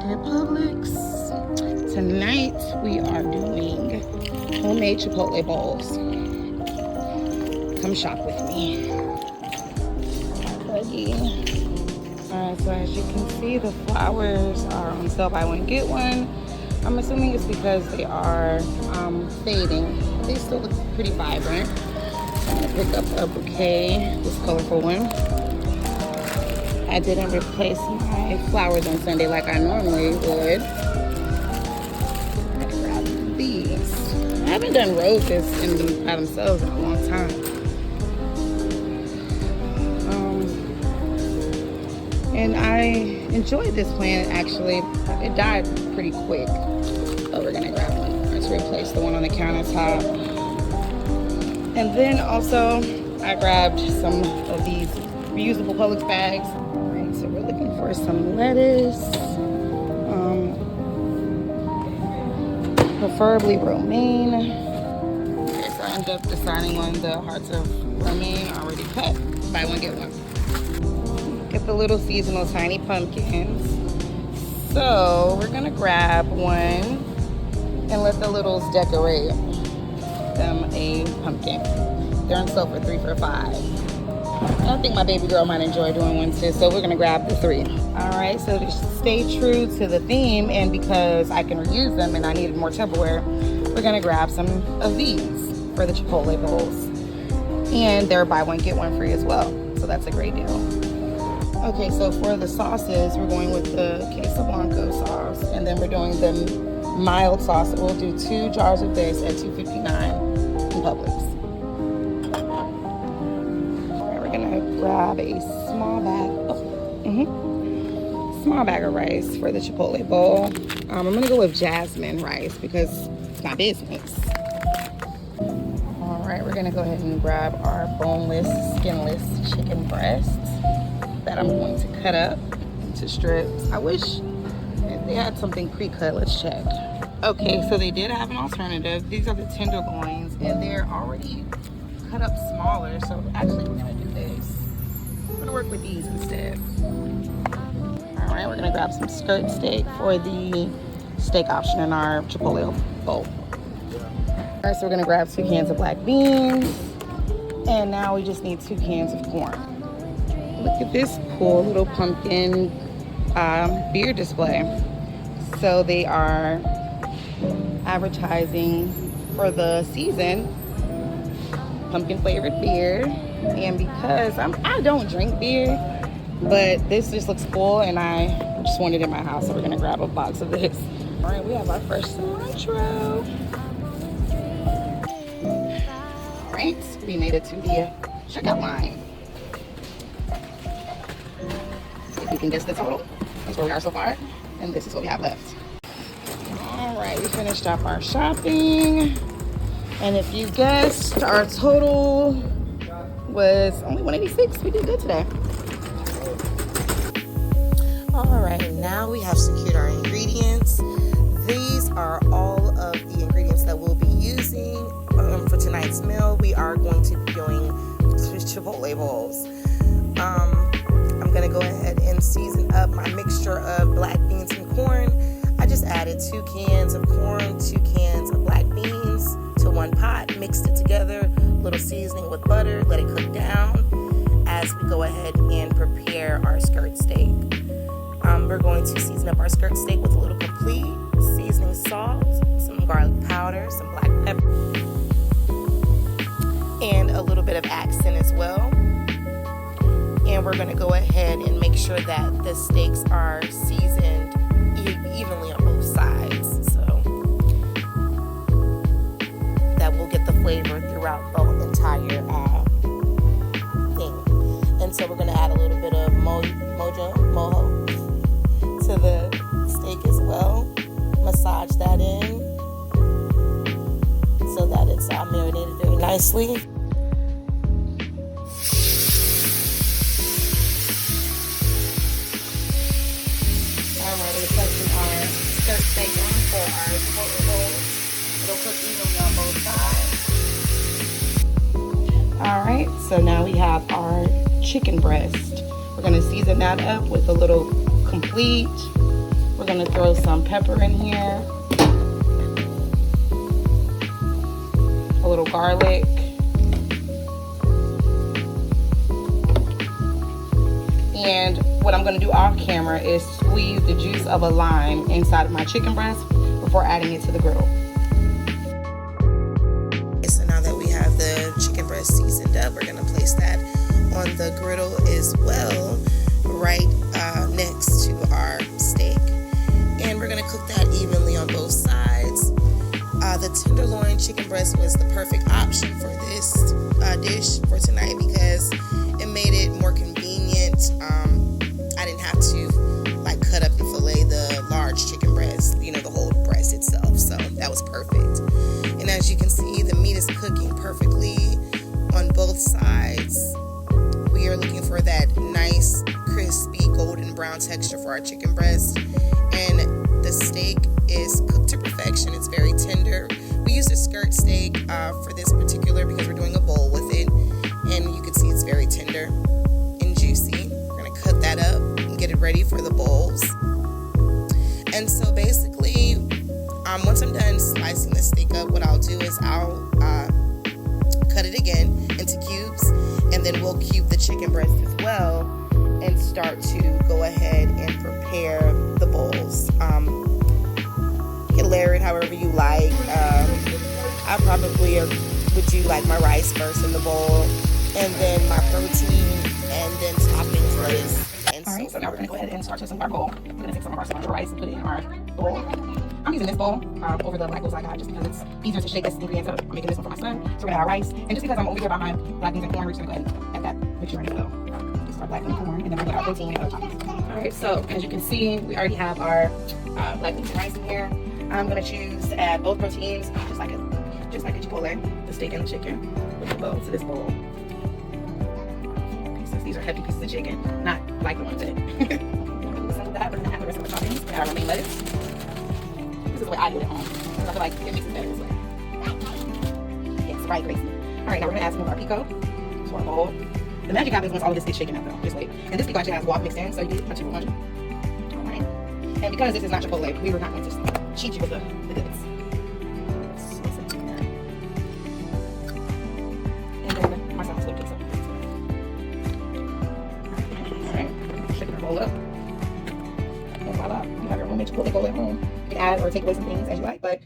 here at Publix. Tonight we are doing homemade Chipotle bowls. Come shop with me. Alright, so as you can see, the flowers are on sale, buy one get one. I'm assuming it's because they are fading. They still look pretty vibrant. So I'm gonna pick up a bouquet, this colorful one. I didn't replace my flowers on Sunday like I normally would. I grabbed these. I haven't done roses by themselves in a long time. And I enjoyed this plant actually. It died pretty quick, but we're gonna grab one more to replace the one on the countertop. And then also I grabbed some of these reusable Publix bags. All right, so we're looking for some lettuce, preferably romaine. Okay, so I ended up deciding on the hearts of romaine already cut. Buy one get one. Get the little seasonal tiny pumpkins. So we're gonna grab one and let the littles decorate them a pumpkin. They're on sale for 3 for $5. I think my baby girl might enjoy doing one too, so we're gonna grab the 3. All right, so to stay true to the theme and because I can reuse them and I needed more Tupperware, we're gonna grab some of these for the Chipotle bowls. And they're buy one get one free as well, so that's a great deal. Okay, so for the sauces, we're going with the queso blanco sauce, and then we're doing the mild sauce. We'll do 2 jars of this at $2.59 in Publix. All right, we're gonna grab a small bag of rice for the Chipotle bowl. I'm gonna go with jasmine rice because it's my business. All right, we're gonna go ahead and grab our boneless, skinless chicken breasts that I'm going to cut up into strips. I wish they had something pre-cut. Let's check. Okay, so they did have an alternative. These are the tenderloins, and they're already cut up smaller. So actually, we're gonna do this. We're gonna work with these instead. All right, we're gonna grab some skirt steak for the steak option in our Chipotle bowl. All right, so we're gonna grab 2 cans of black beans, and now we just need 2 cans of corn. Look at this cool little pumpkin beer display. So they are advertising for the season pumpkin flavored beer. And because I don't drink beer, but this just looks cool and I just want it in my house, so we're gonna grab a box of this. All right, we have our first cilantro. All right, we made it to the checkout line. If you can guess the total, that's where we are so far, and this is what we have left. All right, we finished up our shopping, and if you guessed, our total was only $186. We did good today. All right, now we have secured our ingredients. These are all of the ingredients that we'll be using for tonight's meal. We are going to be doing Chipotle bowls. I'm gonna go ahead and season up my mixture of black beans and corn. I just added 2 cans of corn, 2 cans of black beans to one pot, mixed it together, a little seasoning with butter, let it cook down as we go ahead and prepare our skirt steak. We're going to season up our skirt steak with a little complete seasoning salt, some garlic powder, some black pepper, and a little bit of accent as well. And we're going to go ahead and make sure that the steaks are seasoned evenly on both sides, so that we'll get the flavor throughout the entire thing. And so we're going to add a little bit of mojo to the steak as well. Massage that in so that it's marinated very nicely. Skirt steak on for our Chipotle bowls. It'll cook evenly on both sides. All right, so now we have our chicken breast. We're gonna season that up with a little complete We're gonna throw some pepper in here, a little garlic, and what I'm gonna do off camera is squeeze the juice of a lime inside of my chicken breast before adding it to the griddle. So now that we have the chicken breast seasoned up, we're gonna place that on the griddle as well, right next to our steak. And we're gonna cook that evenly on both sides. The tenderloin chicken breast was the perfect option for this dish for tonight because it made it more convenient. I didn't have to like cut up and fillet the large chicken breast, you know, the whole breast itself. So that was perfect. And as you can see, the meat is cooking perfectly on both sides. We are looking for that nice, crispy, golden brown texture for our chicken breast. And the steak is cooked to perfection. It's very tender. We used a skirt steak for this particular because we're doing a bowl with it. And you can see it's very tender and juicy. We're going to cut that up and get it ready for the bowls. And so basically, once I'm done slicing the steak up, what I'll do is I'll cut it again into cubes, and then we'll cube the chicken breast as well and start to go ahead and prepare the bowls. You can layer it however you like. I probably would do like my rice first in the bowl, and then my protein, and then toppings, lettuce. Alright, so now we're going to go ahead and start toasting our bowl. We're going to take some of our cilantro rice and put it in our bowl. I'm using this bowl over the black bowls I got just because it's easier to shake this ingredient up. I'm making this one for my son. So we're going to have our rice. And just because I'm over here by my black beans and corn, we're just going to go ahead and add that mixture in as well. Just our black bean and corn, and then we're going to put our protein and other toppings. Alright, so as you can see, we already have our black beans and rice in here. I'm going to choose to add both proteins, just like a Chipotle, the steak and the chicken, with the bowl to this bowl. These are heavy pieces of chicken, not like the ones that we're gonna add the rest of the toppings. We add our romaine lettuce. This is the way I do it at home. I feel like it makes it better this way. Yes, right, Gracie. Alright, now we're gonna add some of our pico to our bowl. The magic happens once all of this gets shaken up though. Just wait. And this pico actually has guac mixed in, so you get a 2-for-1. Alright. And because this is not Chipotle, we were not going to cheat you with the goods. And then my son's looking so. Roll up, and voila, you have your homemade Chipotle bowl at home. You can add or take away some things as you like, but